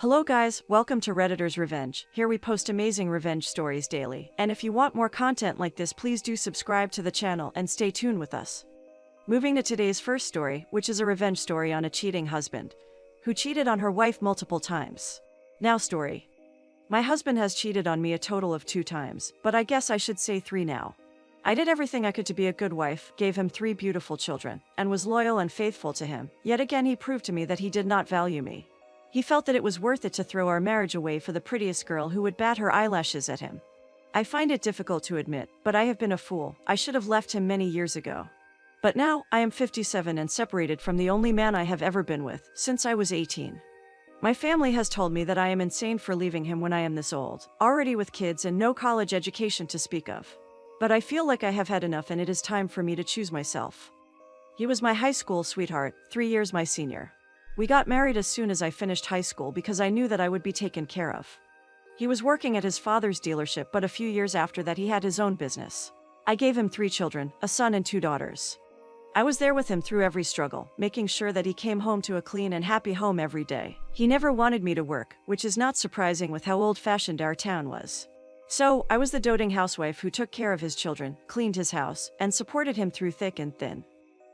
Hello guys, welcome to Redditor's Revenge. Here we post amazing revenge stories daily. And if you want more content like this, please do subscribe to the channel and stay tuned with us. Moving to today's first story, which is a revenge story on a cheating husband, who cheated on her wife multiple times. Now story. My husband has cheated on me a total of 2 times, but I guess I should say 3 now. I did everything I could to be a good wife, gave him 3 beautiful children, and was loyal and faithful to him. Yet again he proved to me that he did not value me. He felt that it was worth it to throw our marriage away for the prettiest girl who would bat her eyelashes at him. I find it difficult to admit, but I have been a fool. I should have left him many years ago. But now, I am 57 and separated from the only man I have ever been with, since I was 18. My family has told me that I am insane for leaving him when I am this old, already with kids and no college education to speak of. But I feel like I have had enough and it is time for me to choose myself. He was my high school sweetheart, 3 years my senior. We got married as soon as I finished high school because I knew that I would be taken care of. He was working at his father's dealership, but a few years after that he had his own business. I gave him 3 children, a son and 2 daughters. I was there with him through every struggle, making sure that he came home to a clean and happy home every day. He never wanted me to work, which is not surprising with how old-fashioned our town was. So, I was the doting housewife who took care of his children, cleaned his house, and supported him through thick and thin.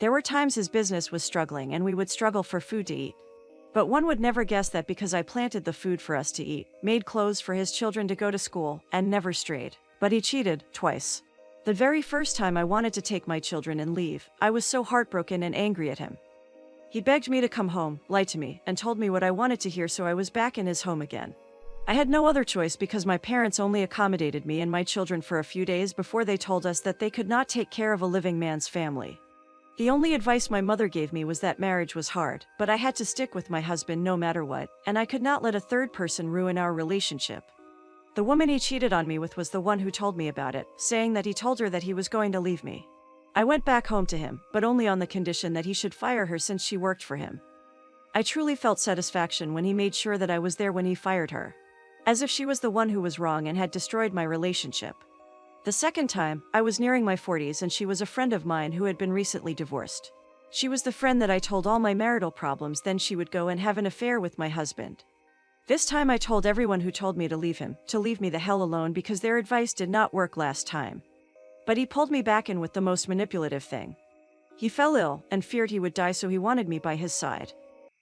There were times his business was struggling and we would struggle for food to eat. But one would never guess that because I planted the food for us to eat, made clothes for his children to go to school, and never strayed. But he cheated, twice. The very first time I wanted to take my children and leave, I was so heartbroken and angry at him. He begged me to come home, lied to me, and told me what I wanted to hear, so I was back in his home again. I had no other choice because my parents only accommodated me and my children for a few days before they told us that they could not take care of a living man's family. The only advice my mother gave me was that marriage was hard, but I had to stick with my husband no matter what, and I could not let a third person ruin our relationship. The woman he cheated on me with was the one who told me about it, saying that he told her that he was going to leave me. I went back home to him, but only on the condition that he should fire her since she worked for him. I truly felt satisfaction when he made sure that I was there when he fired her. As if she was the one who was wrong and had destroyed my relationship. The second time, I was nearing my 40s and she was a friend of mine who had been recently divorced. She was the friend that I told all my marital problems, then she would go and have an affair with my husband. This time I told everyone who told me to leave him, to leave me the hell alone because their advice did not work last time. But he pulled me back in with the most manipulative thing. He fell ill and feared he would die, so he wanted me by his side.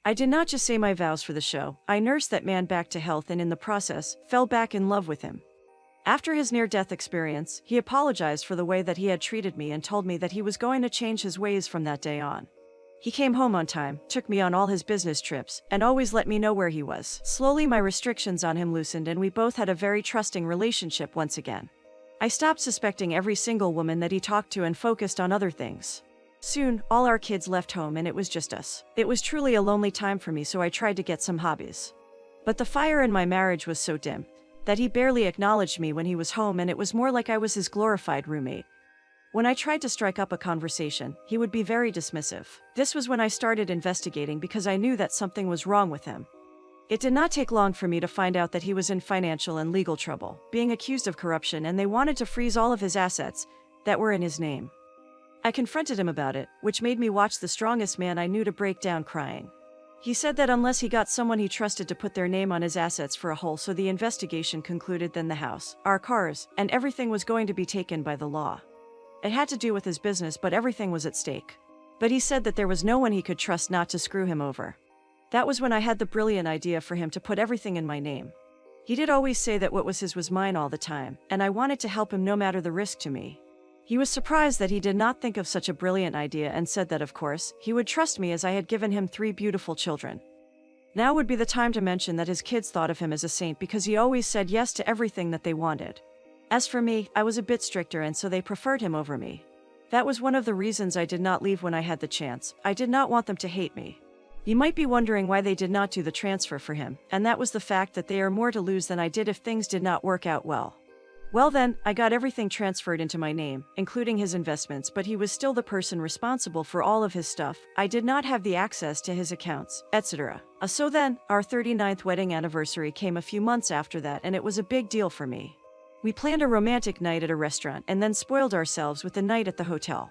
I did not just say my vows for the show, I nursed that man back to health and in the process, fell back in love with him. After his near-death experience, he apologized for the way that he had treated me and told me that he was going to change his ways from that day on. He came home on time, took me on all his business trips, and always let me know where he was. Slowly my restrictions on him loosened and we both had a very trusting relationship once again. I stopped suspecting every single woman that he talked to and focused on other things. Soon, all our kids left home and it was just us. It was truly a lonely time for me, so I tried to get some hobbies. But the fire in my marriage was so dim that he barely acknowledged me when he was home, and it was more like I was his glorified roommate. When I tried to strike up a conversation, he would be very dismissive. This was when I started investigating because I knew that something was wrong with him. It did not take long for me to find out that he was in financial and legal trouble, being accused of corruption, and they wanted to freeze all of his assets that were in his name. I confronted him about it, which made me watch the strongest man I knew to break down crying. He said that unless he got someone he trusted to put their name on his assets for a whole, so the investigation concluded, then the house, our cars, and everything was going to be taken by the law. It had to do with his business, but everything was at stake. But he said that there was no one he could trust not to screw him over. That was when I had the brilliant idea for him to put everything in my name. He did always say that what was his was mine all the time, and I wanted to help him no matter the risk to me. He was surprised that he did not think of such a brilliant idea and said that, of course, he would trust me as I had given him 3 beautiful children. Now would be the time to mention that his kids thought of him as a saint because he always said yes to everything that they wanted. As for me, I was a bit stricter, and so they preferred him over me. That was one of the reasons I did not leave when I had the chance. I did not want them to hate me. You might be wondering why they did not do the transfer for him, and that was the fact that they are more to lose than I did if things did not work out well. Well then, I got everything transferred into my name, including his investments, but he was still the person responsible for all of his stuff. I did not have the access to his accounts, etc. So then, our 39th wedding anniversary came a few months after that, and it was a big deal for me. We planned a romantic night at a restaurant and then spoiled ourselves with the night at the hotel.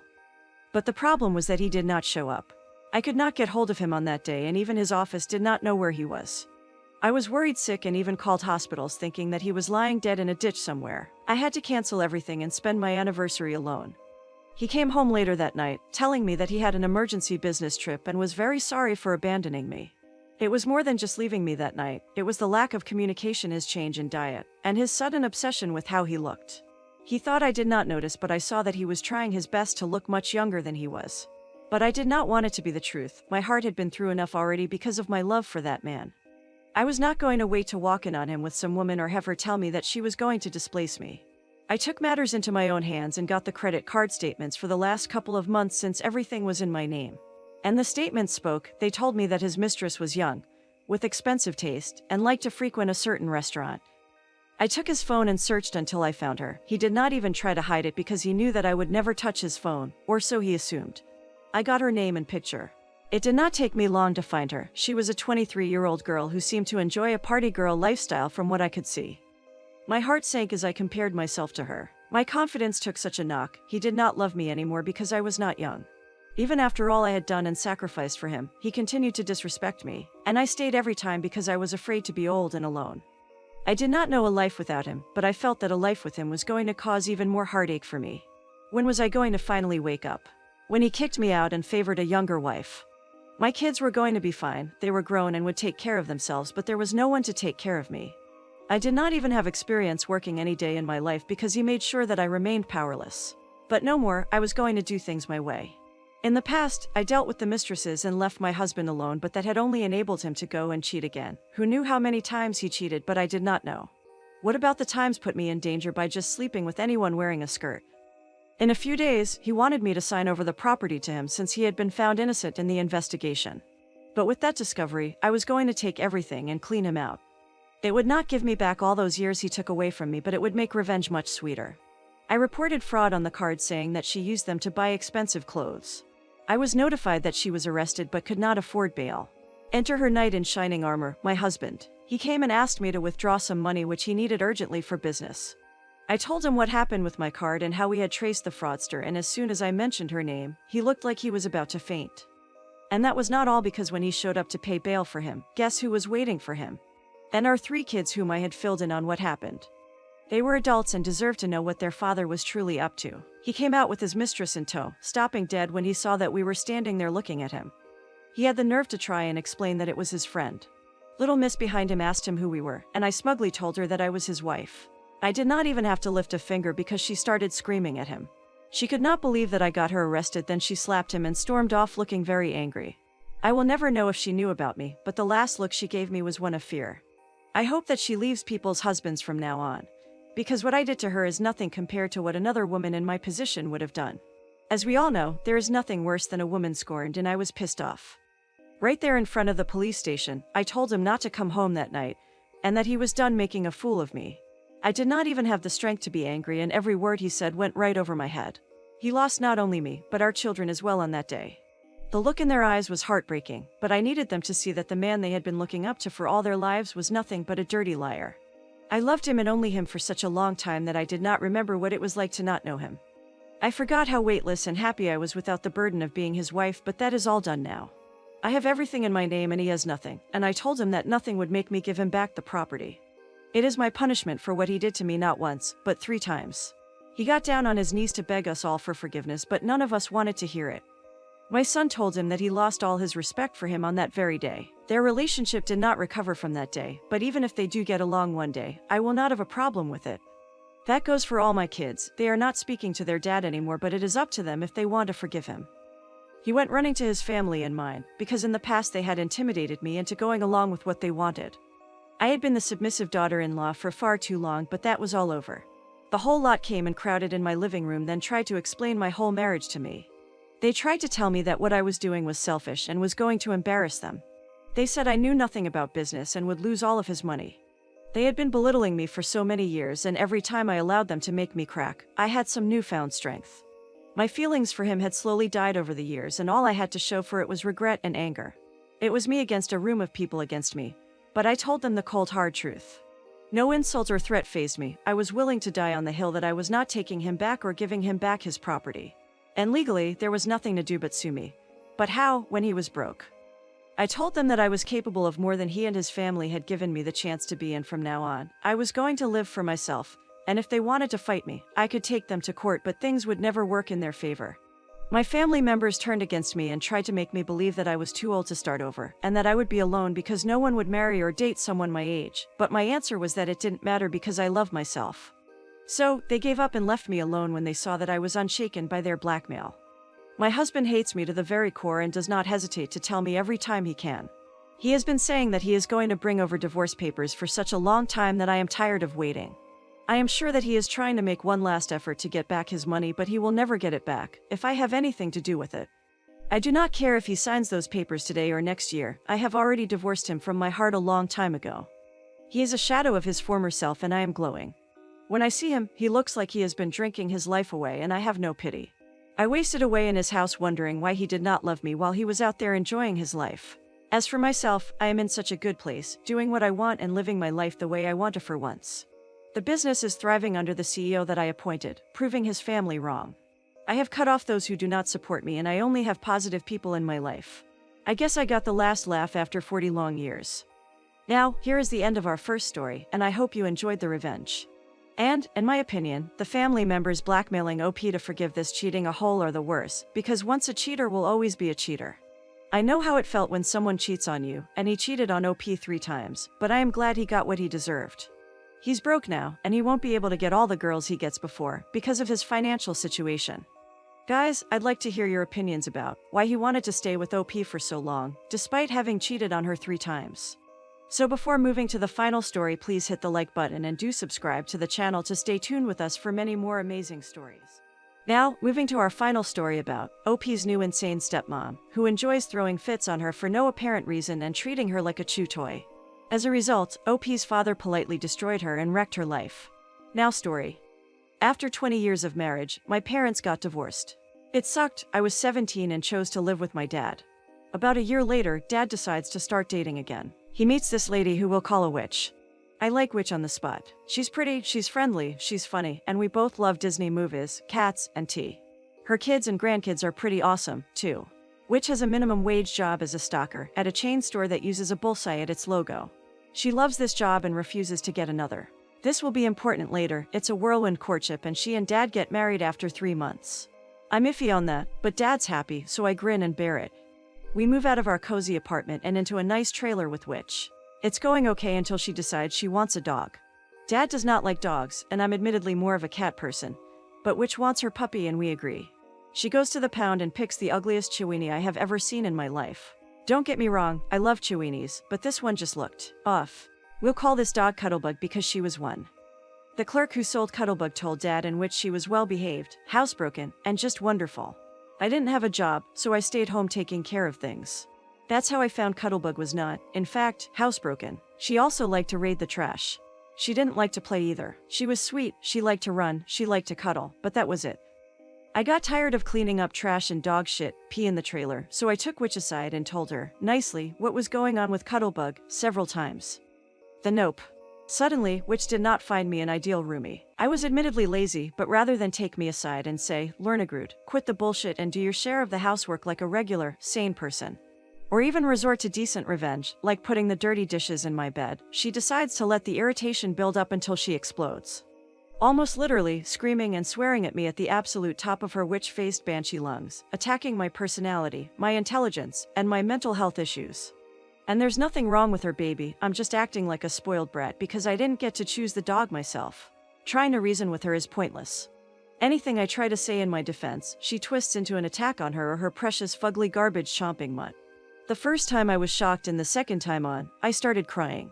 But the problem was that he did not show up. I could not get hold of him on that day, and even his office did not know where he was. I was worried sick and even called hospitals thinking that he was lying dead in a ditch somewhere. I had to cancel everything and spend my anniversary alone. He came home later that night, telling me that he had an emergency business trip and was very sorry for abandoning me. It was more than just leaving me that night. It was the lack of communication, his change in diet, and his sudden obsession with how he looked. He thought I did not notice, but I saw that he was trying his best to look much younger than he was. But I did not want it to be the truth. My heart had been through enough already because of my love for that man. I was not going to wait to walk in on him with some woman or have her tell me that she was going to displace me. I took matters into my own hands and got the credit card statements for the last couple of months since everything was in my name. And the statements spoke. They told me that his mistress was young, with expensive taste, and liked to frequent a certain restaurant. I took his phone and searched until I found her. He did not even try to hide it because he knew that I would never touch his phone, or so he assumed. I got her name and picture. It did not take me long to find her. She was a 23-year-old girl who seemed to enjoy a party girl lifestyle from what I could see. My heart sank as I compared myself to her. My confidence took such a knock. He did not love me anymore because I was not young. Even after all I had done and sacrificed for him, he continued to disrespect me, and I stayed every time because I was afraid to be old and alone. I did not know a life without him, but I felt that a life with him was going to cause even more heartache for me. When was I going to finally wake up? When he kicked me out and favored a younger wife. My kids were going to be fine. They were grown and would take care of themselves, but there was no one to take care of me. I did not even have experience working any day in my life because he made sure that I remained powerless. But no more. I was going to do things my way. In the past, I dealt with the mistresses and left my husband alone, but that had only enabled him to go and cheat again. Who knew how many times he cheated, but I did not know. What about the times put me in danger by just sleeping with anyone wearing a skirt? In a few days, he wanted me to sign over the property to him since he had been found innocent in the investigation. But with that discovery, I was going to take everything and clean him out. It would not give me back all those years he took away from me, but it would make revenge much sweeter. I reported fraud on the card saying that she used them to buy expensive clothes. I was notified that she was arrested but could not afford bail. Enter her knight in shining armor, my husband. He came and asked me to withdraw some money which he needed urgently for business. I told him what happened with my card and how we had traced the fraudster, and as soon as I mentioned her name, he looked like he was about to faint. And that was not all, because when he showed up to pay bail for him, guess who was waiting for him? And our 3 kids whom I had filled in on what happened. They were adults and deserved to know what their father was truly up to. He came out with his mistress in tow, stopping dead when he saw that we were standing there looking at him. He had the nerve to try and explain that it was his friend. Little miss behind him asked him who we were, and I smugly told her that I was his wife. I did not even have to lift a finger because she started screaming at him. She could not believe that I got her arrested. Then she slapped him and stormed off looking very angry. I will never know if she knew about me, but the last look she gave me was one of fear. I hope that she leaves people's husbands from now on, because what I did to her is nothing compared to what another woman in my position would have done. As we all know, there is nothing worse than a woman scorned, and I was pissed off. Right there in front of the police station, I told him not to come home that night, and that he was done making a fool of me. I did not even have the strength to be angry, and every word he said went right over my head. He lost not only me, but our children as well on that day. The look in their eyes was heartbreaking, but I needed them to see that the man they had been looking up to for all their lives was nothing but a dirty liar. I loved him and only him for such a long time that I did not remember what it was like to not know him. I forgot how weightless and happy I was without the burden of being his wife, but that is all done now. I have everything in my name and he has nothing, and I told him that nothing would make me give him back the property. It is my punishment for what he did to me, not once, but 3 times. He got down on his knees to beg us all for forgiveness, but none of us wanted to hear it. My son told him that he lost all his respect for him on that very day. Their relationship did not recover from that day, but even if they do get along one day, I will not have a problem with it. That goes for all my kids. They are not speaking to their dad anymore, but it is up to them if they want to forgive him. He went running to his family and mine, because in the past they had intimidated me into going along with what they wanted. I had been the submissive daughter-in-law for far too long, but that was all over. The whole lot came and crowded in my living room, then tried to explain my whole marriage to me. They tried to tell me that what I was doing was selfish and was going to embarrass them. They said I knew nothing about business and would lose all of his money. They had been belittling me for so many years, and every time I allowed them to make me crack, I had some newfound strength. My feelings for him had slowly died over the years, and all I had to show for it was regret and anger. It was me against a room of people against me, but I told them the cold hard truth. No insult or threat fazed me. I was willing to die on the hill that I was not taking him back or giving him back his property. And legally, there was nothing to do but sue me. But how, when he was broke? I told them that I was capable of more than he and his family had given me the chance to be, and from now on, I was going to live for myself, and if they wanted to fight me, I could take them to court, but things would never work in their favor. My family members turned against me and tried to make me believe that I was too old to start over, and that I would be alone because no one would marry or date someone my age, but my answer was that it didn't matter because I love myself. So, they gave up and left me alone when they saw that I was unshaken by their blackmail. My husband hates me to the very core and does not hesitate to tell me every time he can. He has been saying that he is going to bring over divorce papers for such a long time that I am tired of waiting. I am sure that he is trying to make one last effort to get back his money, but he will never get it back, if I have anything to do with it. I do not care if he signs those papers today or next year. I have already divorced him from my heart a long time ago. He is a shadow of his former self and I am glowing. When I see him, he looks like he has been drinking his life away and I have no pity. I wasted away in his house wondering why he did not love me while he was out there enjoying his life. As for myself, I am in such a good place, doing what I want and living my life the way I want to for once. The business is thriving under the CEO that I appointed, proving his family wrong. I have cut off those who do not support me and I only have positive people in my life. I guess I got the last laugh after 40 long years. Now, here is the end of our first story, and I hope you enjoyed the revenge. And, in my opinion, the family members blackmailing OP to forgive this cheating a whole are the worst, because once a cheater will always be a cheater. I know how it felt when someone cheats on you, and he cheated on OP 3 times, but I am glad he got what he deserved. He's broke now, and he won't be able to get all the girls he gets before, because of his financial situation. Guys, I'd like to hear your opinions about why he wanted to stay with OP for so long, despite having cheated on her 3 times. So before moving to the final story, please hit the like button and do subscribe to the channel to stay tuned with us for many more amazing stories. Now, moving to our final story about OP's new insane stepmom, who enjoys throwing fits on her for no apparent reason and treating her like a chew toy. As a result, OP's father politely destroyed her and wrecked her life. Now story. After 20 years of marriage, my parents got divorced. It sucked. I was 17 and chose to live with my dad. About a year later, Dad decides to start dating again. He meets this lady who we'll call a witch. I like Witch on the spot. She's pretty, she's friendly, she's funny, and we both love Disney movies, cats, and tea. Her kids and grandkids are pretty awesome, too. Witch has a minimum wage job as a stalker at a chain store that uses a bullseye at its logo. She loves this job and refuses to get another. This will be important later. It's a whirlwind courtship and she and Dad get married after 3 months. I'm iffy on that, but Dad's happy, so I grin and bear it. We move out of our cozy apartment and into a nice trailer with Witch. It's going okay until she decides she wants a dog. Dad does not like dogs, and I'm admittedly more of a cat person, but Witch wants her puppy and we agree. She goes to the pound and picks the ugliest Chiweenie I have ever seen in my life. Don't get me wrong, I love Chiweenies, but this one just looked off. We'll call this dog Cuttlebug because she was one. The clerk who sold Cuttlebug told Dad in Witch she was well behaved, housebroken, and just wonderful. I didn't have a job, so I stayed home taking care of things. That's how I found Cuttlebug was not, in fact, housebroken. She also liked to raid the trash. She didn't like to play either. She was sweet, she liked to run, she liked to cuddle, but that was it. I got tired of cleaning up trash and dog shit, pee in the trailer, so I took Witch aside and told her, nicely, what was going on with Cuttlebug, several times. The nope. Suddenly, Witch did not find me an ideal roomie. I was admittedly lazy, but rather than take me aside and say, Lernagroot, quit the bullshit and do your share of the housework like a regular, sane person, or even resort to decent revenge, like putting the dirty dishes in my bed, she decides to let the irritation build up until she explodes. Almost literally, screaming and swearing at me at the absolute top of her witch-faced banshee lungs, attacking my personality, my intelligence, and my mental health issues. And there's nothing wrong with her, baby, I'm just acting like a spoiled brat because I didn't get to choose the dog myself. Trying to reason with her is pointless. Anything I try to say in my defense, she twists into an attack on her or her precious fugly garbage chomping mutt. The first time I was shocked and the second time on, I started crying.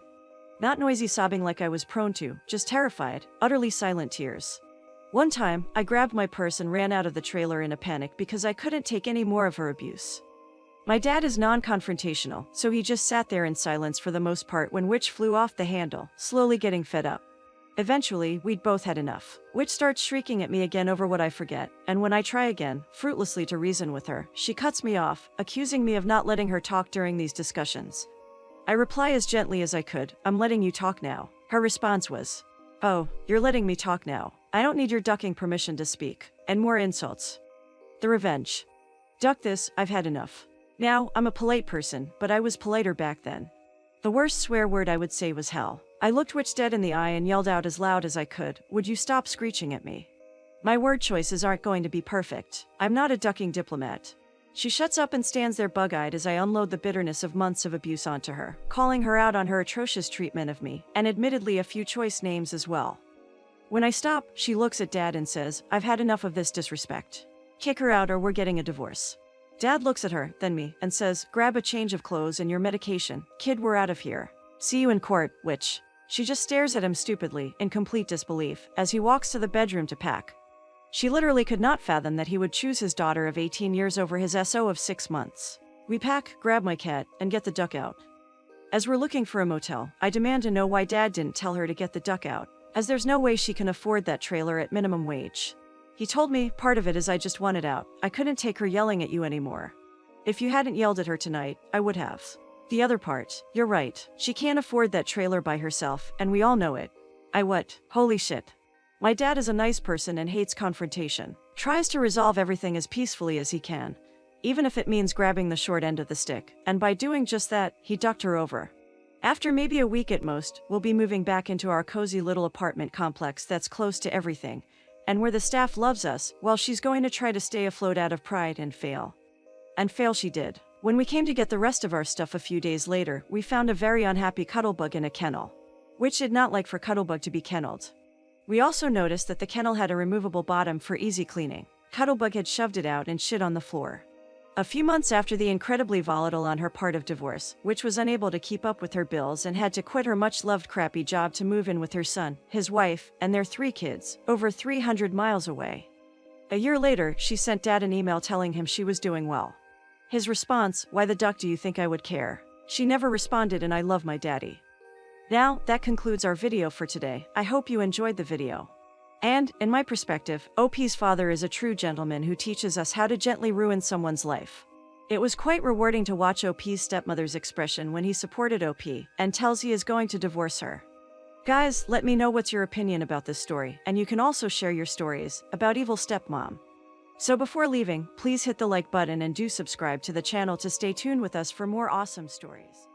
Not noisy sobbing like I was prone to, just terrified, utterly silent tears. One time, I grabbed my purse and ran out of the trailer in a panic because I couldn't take any more of her abuse. My dad is non-confrontational, so he just sat there in silence for the most part when Witch flew off the handle, slowly getting fed up. Eventually, we'd both had enough. Witch starts shrieking at me again over what I forget, and when I try again, fruitlessly to reason with her, she cuts me off, accusing me of not letting her talk during these discussions. I reply as gently as I could, I'm letting you talk now. Her response was, oh, you're letting me talk now. I don't need your ducking permission to speak. And more insults. The revenge. Duck this, I've had enough. Now, I'm a polite person, but I was politer back then. The worst swear word I would say was hell. I looked Witch dead in the eye and yelled out as loud as I could, "Would you stop screeching at me?" My word choices aren't going to be perfect. I'm not a ducking diplomat. She shuts up and stands there bug-eyed as I unload the bitterness of months of abuse onto her, calling her out on her atrocious treatment of me, and admittedly a few choice names as well. When I stop, she looks at Dad and says, "I've had enough of this disrespect. Kick her out or we're getting a divorce." Dad looks at her, then me, and says, "Grab a change of clothes and your medication. Kid, we're out of here. See you in court, Witch." She just stares at him stupidly, in complete disbelief, as he walks to the bedroom to pack. She literally could not fathom that he would choose his daughter of 18 years over his SO of 6 months. We pack, grab my cat, and get the duck out. As we're looking for a motel, I demand to know why Dad didn't tell her to get the duck out, as there's no way she can afford that trailer at minimum wage. He told me, "Part of it is I just wanted out. I couldn't take her yelling at you anymore. If you hadn't yelled at her tonight, I would have. The other part, you're right, she can't afford that trailer by herself, and we all know it." What? Holy shit. My dad is a nice person and hates confrontation. Tries to resolve everything as peacefully as he can, even if it means grabbing the short end of the stick, and by doing just that, he ducked her over. After maybe a week at most, we'll be moving back into our cozy little apartment complex that's close to everything, and where the staff loves us, while she's going to try to stay afloat out of pride and fail. And fail she did. When we came to get the rest of our stuff a few days later, we found a very unhappy Cuttlebug in a kennel, which did not like for Cuttlebug to be kennelled. We also noticed that the kennel had a removable bottom for easy cleaning. Cuttlebug had shoved it out and shit on the floor. A few months after the incredibly volatile on her part of divorce, Witch was unable to keep up with her bills and had to quit her much-loved crappy job to move in with her son, his wife, and their 3 kids, over 300 miles away. A year later, she sent Dad an email telling him she was doing well. His response, "Why the duck do you think I would care?" She never responded, and I love my daddy. Now, that concludes our video for today. I hope you enjoyed the video. And, in my perspective, OP's father is a true gentleman who teaches us how to gently ruin someone's life. It was quite rewarding to watch OP's stepmother's expression when he supported OP and tells he is going to divorce her. Guys, let me know what's your opinion about this story, and you can also share your stories about evil stepmom. So before leaving, please hit the like button and do subscribe to the channel to stay tuned with us for more awesome stories.